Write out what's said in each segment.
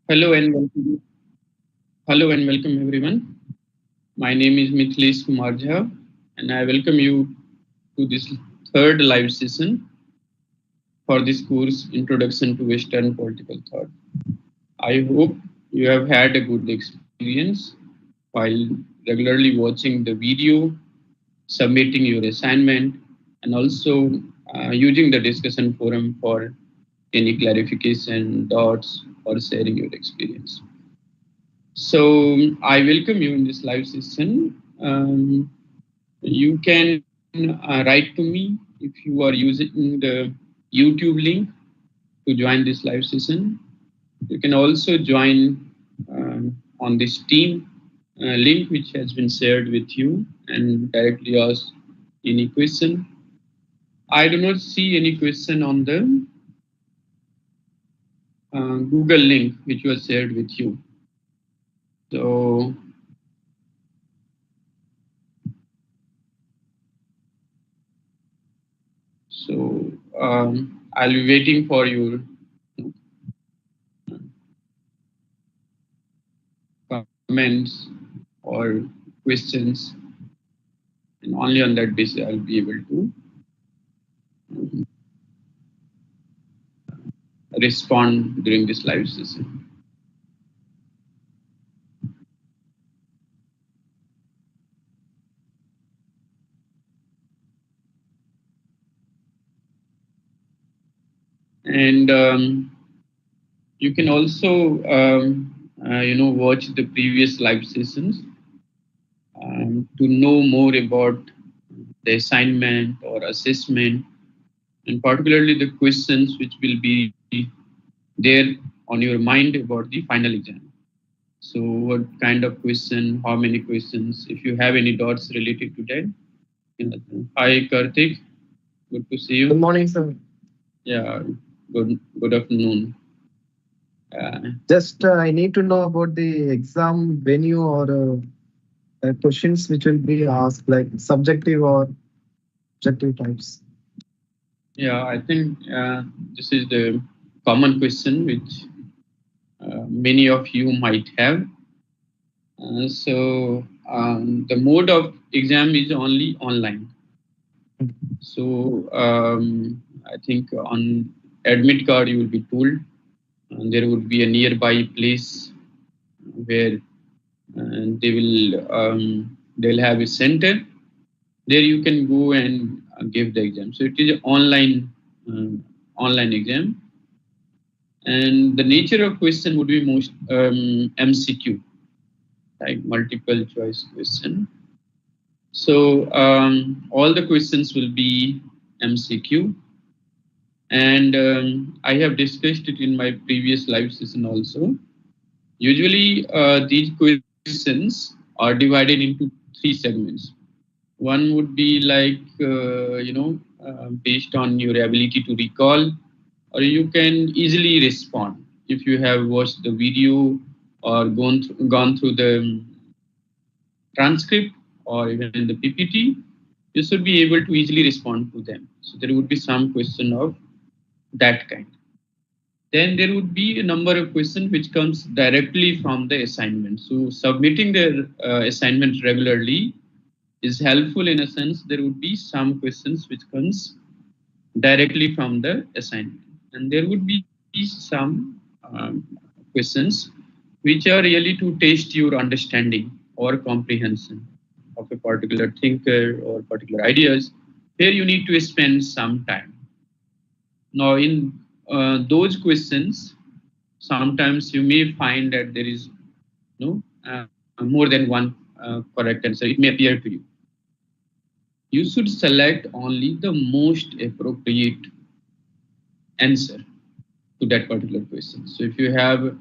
Hello and welcome. Hello and welcome everyone. My name is Mithilesh Kumar, and I welcome you to this third live session for this course, Introduction to Western Political Thought. I hope you have had a good experience while regularly watching the video, submitting your assignment, and also using the discussion forum for any clarification, doubts, or sharing your experience. So I welcome you in this live session. You can write to me if you are using the YouTube link to join this live session. You can also join on this team link which has been shared with you and directly ask any question. I do not see any question on the Google link which was shared with you. So I'll be waiting for your comments or questions, and only on that basis I'll be able to respond during this live session. And you can also watch the previous live sessions to know more about the assignment or assessment, and particularly the questions which will be there on your mind about the final exam. So what kind of question, how many questions, if you have any doubts related to that. Hi Karthik, good to see you. Good morning, sir. Yeah, good afternoon. Just I need to know about the exam venue or questions which will be asked, like subjective or objective types. Yeah, I think this is the common question which many of you might have. The mode of exam is only online. So I think on admit card you will be told there would be a nearby place where they'll have a center. There you can go and give the exam. So it is an online exam, and the nature of question would be most MCQ, like multiple choice question. So all the questions will be MCQ, and I have discussed it in my previous live session also. Usually these questions are divided into three segments. One would be like based on your ability to recall, or you can easily respond if you have watched the video or gone through the transcript or even the PPT. You should be able to easily respond to them. So there would be some question of that kind. Then there would be a number of questions which comes directly from the assignment. So submitting the assignment regularly is helpful in a sense. There would be some questions which comes directly from the assignment, and there would be some questions which are really to test your understanding or comprehension of a particular thinker or particular ideas. Here you need to spend some time. Now in those questions, sometimes you may find that there is more than one correct answer. It may appear to you. You should select only the most appropriate answer to that particular question. So if you have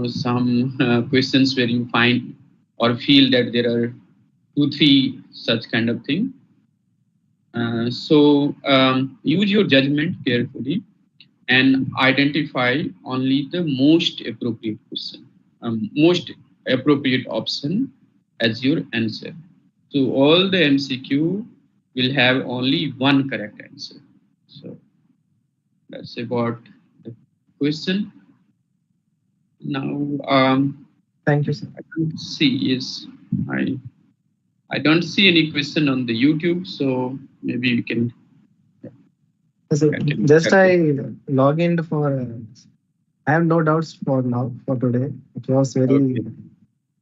some questions where you find or feel that there are 2-3 such kind of thing, use your judgment carefully and identify only the most appropriate question, most appropriate option as your answer. So all the MCQ will have only one correct answer. So that's about the question. Now, Thank you, sir. I don't see, yes, I, I don't see any question on the YouTube, so maybe we can So continue. just I log in for. I have no doubts for now for today. It was very Okay.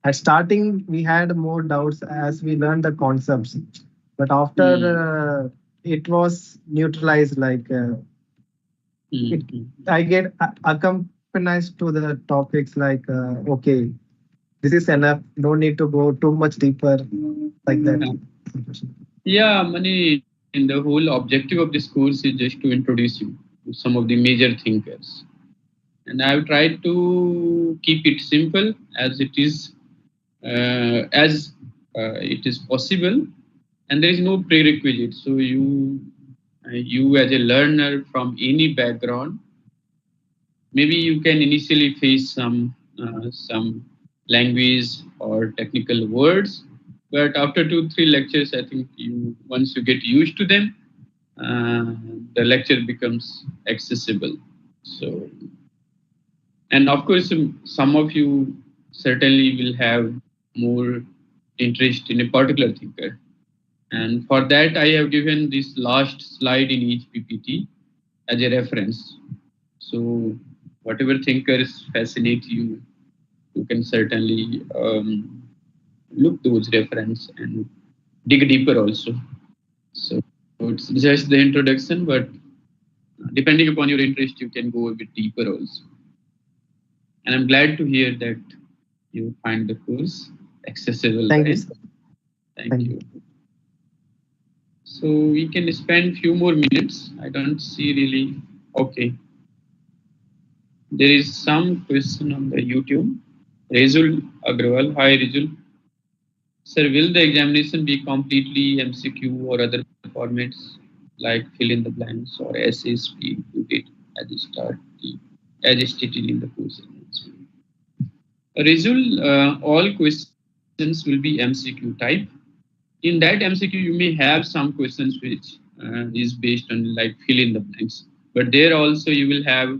at starting we had more doubts as we learned the concepts, but after Hmm. it was neutralized. It Hmm. I get accompanied to the topics like okay, this is enough. No need to go too much deeper like that. Yeah, yeah, Mani, the whole objective of this course is just to introduce you to some of the major thinkers. And I've tried to keep it simple as it is possible, and there is no prerequisite. So you as a learner from any background, maybe you can initially face some language or technical words, but after 2 3 lectures, I think you once you get used to them, uh, the lecture becomes accessible. So, and of course, some of you certainly will have more interest in a particular thinker. And for that, I have given this last slide in each PPT as a reference. So, whatever thinkers fascinate you, you can certainly look those reference and dig deeper also. So, it's just the introduction, but depending upon your interest, you can go a bit deeper also. And I'm glad to hear that you find the course accessible, Thank you, right? sir. Thank Thank you. you. So we can spend few more minutes. I don't see really. Okay, there is some question on the YouTube. Rezul Agrawal, hi Rezul. Sir, will the examination be completely MCQ or other formats like fill in the blanks or essays be included at the start, as stated in the course announcement? Rezul, all questions will be MCQ type. In that MCQ, you may have some questions which is based on like fill in the blanks, but there also you will have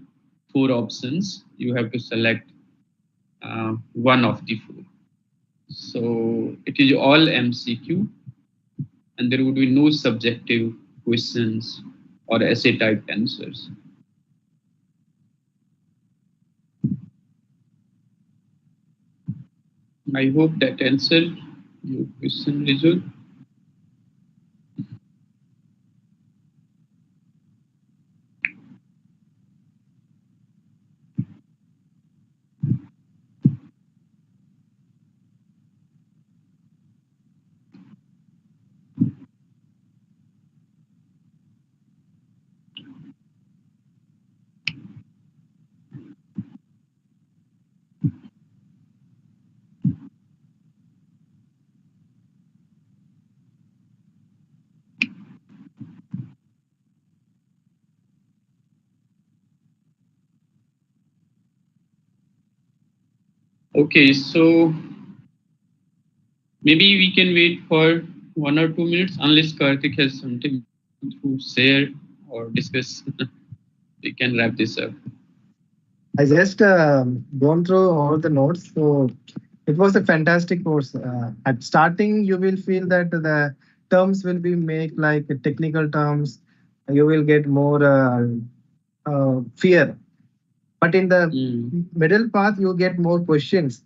four options. You have to select one of the four. So it is all MCQ, and there would be no subjective questions or essay type answers. I hope that answered your question, Rizul. Okay, so maybe we can wait for 1 or 2 minutes unless Karthik has something to share or discuss. We can wrap this up. I just gone through all the notes. So it was a fantastic course. At starting, you will feel that the terms will be made like technical terms. You will get more fear. But in the Mm, middle path, you get more questions.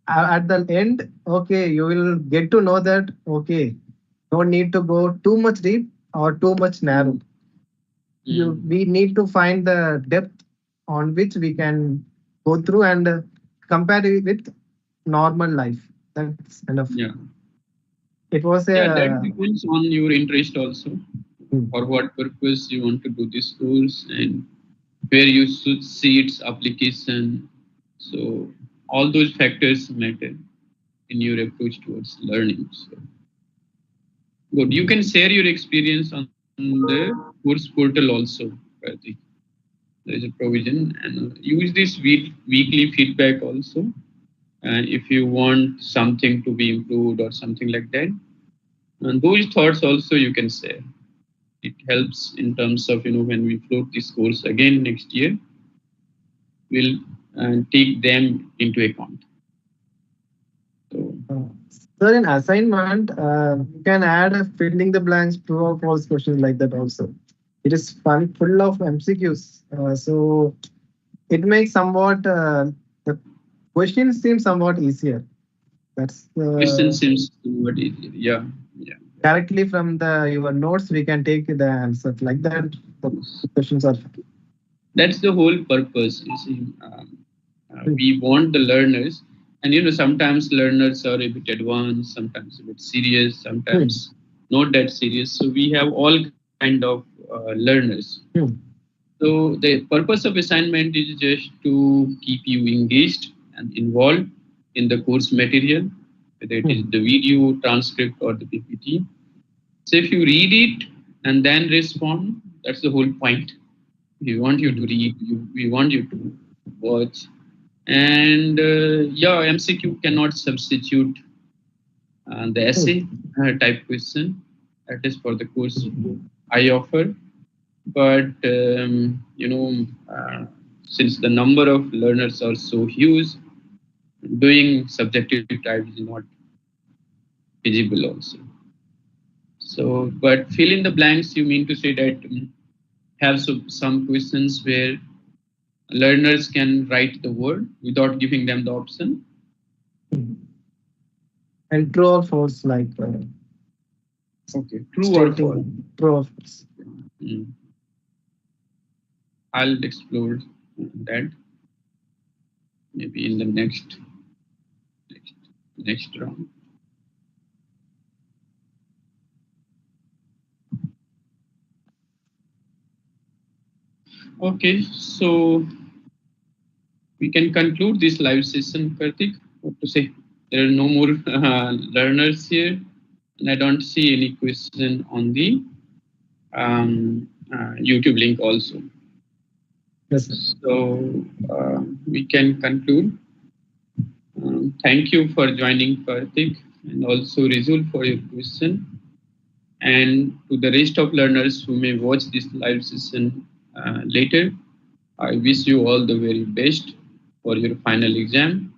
At the end, okay, you will get to know that, okay, don't need to go too much deep or too much narrow. mm, We mm. need to find the depth on which we can go through and compare it with normal life. That's enough. Yeah, It was yeah, that a depends on your interest also. For what purpose you want to do this course and where you should see its application. So all those factors matter in your approach towards learning. So good. You can share your experience on the course portal also, Karthik. There is a provision and use this weekly feedback also. If you want something to be improved or something like that, and those thoughts also you can share. It helps in terms of when we float this course again next year, we'll take them into account. So Sir, in assignment, you can add a filling the blanks true or false questions like that also. It is fun, full of MCQs. So it makes somewhat the questions seem somewhat easier. That's question seems somewhat easier. Yeah, yeah. directly from the your notes we can take the answers like that. The questions are. That's the whole purpose. You see, we want the learners, and sometimes learners are a bit advanced, sometimes a bit serious, sometimes not that serious. So we have all kind of learners. So the purpose of assignment is just to keep you engaged and involved in the course material, whether it is the video, transcript, or the PPT. So if you read it and then respond, that's the whole point. We want you to read, we want you to watch. And yeah, MCQ cannot substitute the essay type question. That is for the course I offer. But since the number of learners are so huge, doing subjective type is not feasible also. So, but fill in the blanks, you mean to say that have some questions where learners can write the word without giving them the option. And true or false, like okay, true or false. True or false. I'll explore that maybe in the next round. Okay, so we can conclude this live session, Karthik. What to say? There are no more learners here, and I don't see any question on the YouTube link also. Yes. So we can conclude. Thank you for joining, Karthik, and also Rizul for your question. And to the rest of learners who may watch this live session later, I wish you all the very best for your final exam.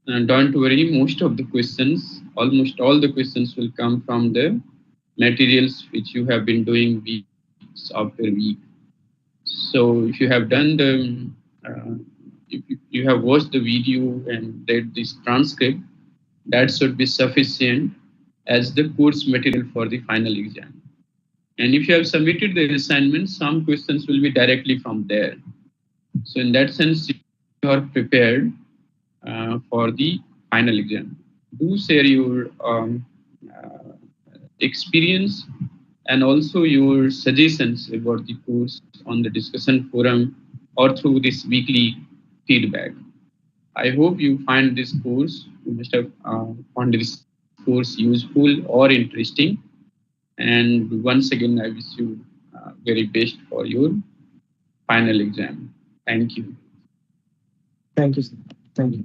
And don't worry, most of the questions, almost all the questions will come from the materials which you have been doing weeks after week. So if you have done if you have watched the video and read this transcript, that should be sufficient as the course material for the final exam. And if you have submitted the assignment, some questions will be directly from there. So in that sense, you are prepared for the final exam. Do share your experience and also your suggestions about the course on the discussion forum or through this weekly feedback. I hope you find this course, you must have found this course useful or interesting. And once again, I wish you very best for your final exam. Thank you. Thank you, sir. Thank you.